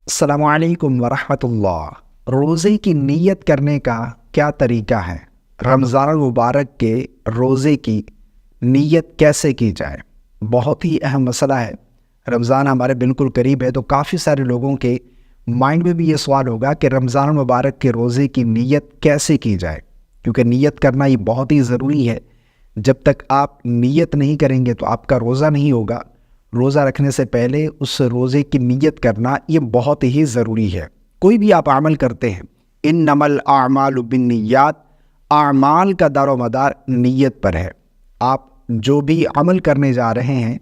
السلام علیکم ورحمۃ اللہ۔ روزے کی نیت کرنے کا کیا طریقہ ہے؟ رمضان المبارک کے روزے کی نیت کیسے کی جائے؟ بہت ہی اہم مسئلہ ہے۔ رمضان ہمارے بالکل قریب ہے، تو کافی سارے لوگوں کے مائنڈ میں بھی یہ سوال ہوگا کہ رمضان المبارک کے روزے کی نیت کیسے کی جائے، کیونکہ نیت کرنا یہ بہت ہی ضروری ہے۔ جب تک آپ نیت نہیں کریں گے تو آپ کا روزہ نہیں ہوگا۔ روزہ رکھنے سے پہلے اس روزے کی نیت کرنا یہ بہت ہی ضروری ہے۔ کوئی بھی آپ عمل کرتے ہیں، انما الاعمال بالنیات، اعمال کا دار و مدار نیت پر ہے۔ آپ جو بھی عمل کرنے جا رہے ہیں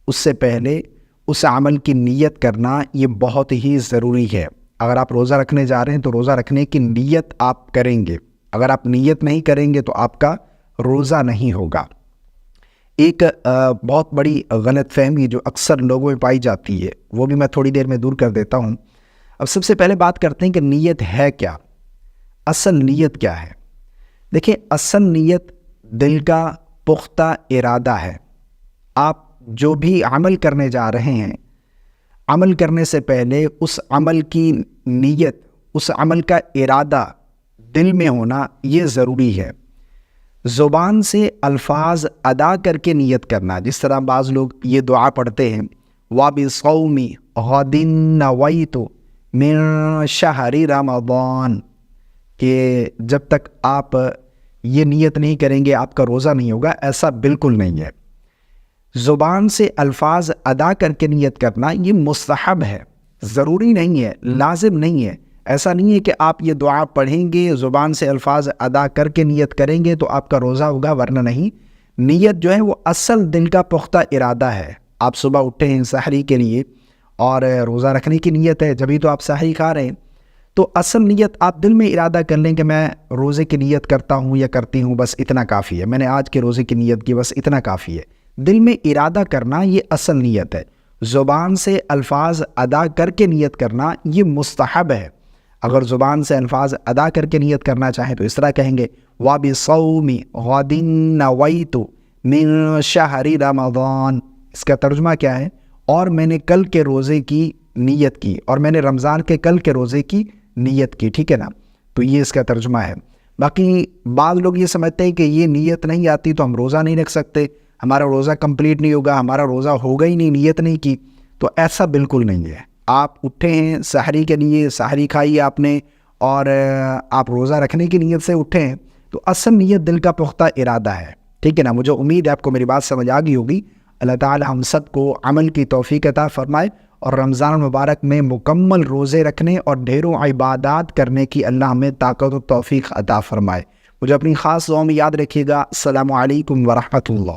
اس سے پہلے اس عمل کی نیت کرنا یہ بہت ہی ضروری ہے۔ اگر آپ روزہ رکھنے جا رہے ہیں تو روزہ رکھنے کی نیت آپ کریں گے۔ اگر آپ نیت نہیں کریں گے تو آپ کا روزہ نہیں ہوگا۔ ایک بہت بڑی غلط فہمی جو اکثر لوگوں میں پائی جاتی ہے، وہ بھی میں تھوڑی دیر میں دور کر دیتا ہوں۔ اب سب سے پہلے بات کرتے ہیں کہ نیت ہے کیا، اصل نیت کیا ہے؟ دیکھیں، اصل نیت دل کا پختہ ارادہ ہے۔ آپ جو بھی عمل کرنے جا رہے ہیں، عمل کرنے سے پہلے اس عمل کی نیت، اس عمل کا ارادہ دل میں ہونا یہ ضروری ہے۔ زبان سے الفاظ ادا کر کے نیت کرنا، جس طرح بعض لوگ یہ دعا پڑھتے ہیں وَبِصَوْمِ غَدٍ نَوَيْتُ مِن شَهْرِ رَمَضَانَ، کہ جب تک آپ یہ نیت نہیں کریں گے آپ کا روزہ نہیں ہوگا۔ ایسا بالکل نہیں ہے۔ زبان سے الفاظ ادا کر کے نیت کرنا یہ مستحب ہے، ضروری نہیں ہے، لازم نہیں ہے۔ ایسا نہیں ہے کہ آپ یہ دعا پڑھیں گے، زبان سے الفاظ ادا کر کے نیت کریں گے تو آپ کا روزہ ہوگا، ورنہ نہیں۔ نیت جو ہے وہ اصل دل کا پختہ ارادہ ہے۔ آپ صبح اٹھے ہیں سحری کے لیے اور روزہ رکھنے کی نیت ہے، جبھی تو آپ سحری کھا رہے ہیں، تو اصل نیت آپ دل میں ارادہ کر لیں کہ میں روزے کی نیت کرتا ہوں یا کرتی ہوں، بس اتنا کافی ہے۔ میں نے آج کے روزے کی نیت کی، بس اتنا کافی ہے۔ دل میں ارادہ کرنا یہ اصل نیت ہے۔ زبان سے الفاظ ادا کر کے نیت کرنا یہ مستحب ہے۔ اگر زبان سے الفاظ ادا کر کے نیت کرنا چاہیں تو اس طرح کہیں گے وَبِصَوْمِ غَدٍ نَوَيْتُ مِن شَهْرِ رَمَضَانَ۔ اس کا ترجمہ کیا ہے؟ اور میں نے کل کے روزے کی نیت کی، اور میں نے رمضان کے کل کے روزے کی نیت کی، ٹھیک ہے نا؟ تو یہ اس کا ترجمہ ہے۔ باقی بعض لوگ یہ سمجھتے ہیں کہ یہ نیت نہیں آتی تو ہم روزہ نہیں رکھ سکتے، ہمارا روزہ کمپلیٹ نہیں ہوگا، ہمارا روزہ ہوگا ہی نہیں، نیت نہیں کی۔ تو ایسا بالکل نہیں ہے۔ آپ اٹھے ہیں سحری کے لیے، سحری کھائی آپ نے، اور آپ روزہ رکھنے کی نیت سے اٹھے ہیں، تو اصل نیت دل کا پختہ ارادہ ہے، ٹھیک ہے نا؟ مجھے امید ہے آپ کو میری بات سمجھ آ گئی ہوگی۔ اللہ تعالی ہم سب کو عمل کی توفیق عطا فرمائے، اور رمضان المبارک میں مکمل روزے رکھنے اور ڈھیروں عبادات کرنے کی اللہ ہمیں طاقت و توفیق عطا فرمائے۔ مجھے اپنی خاص دعاؤں میں یاد رکھیے گا۔ السلام علیکم ورحمۃ اللہ۔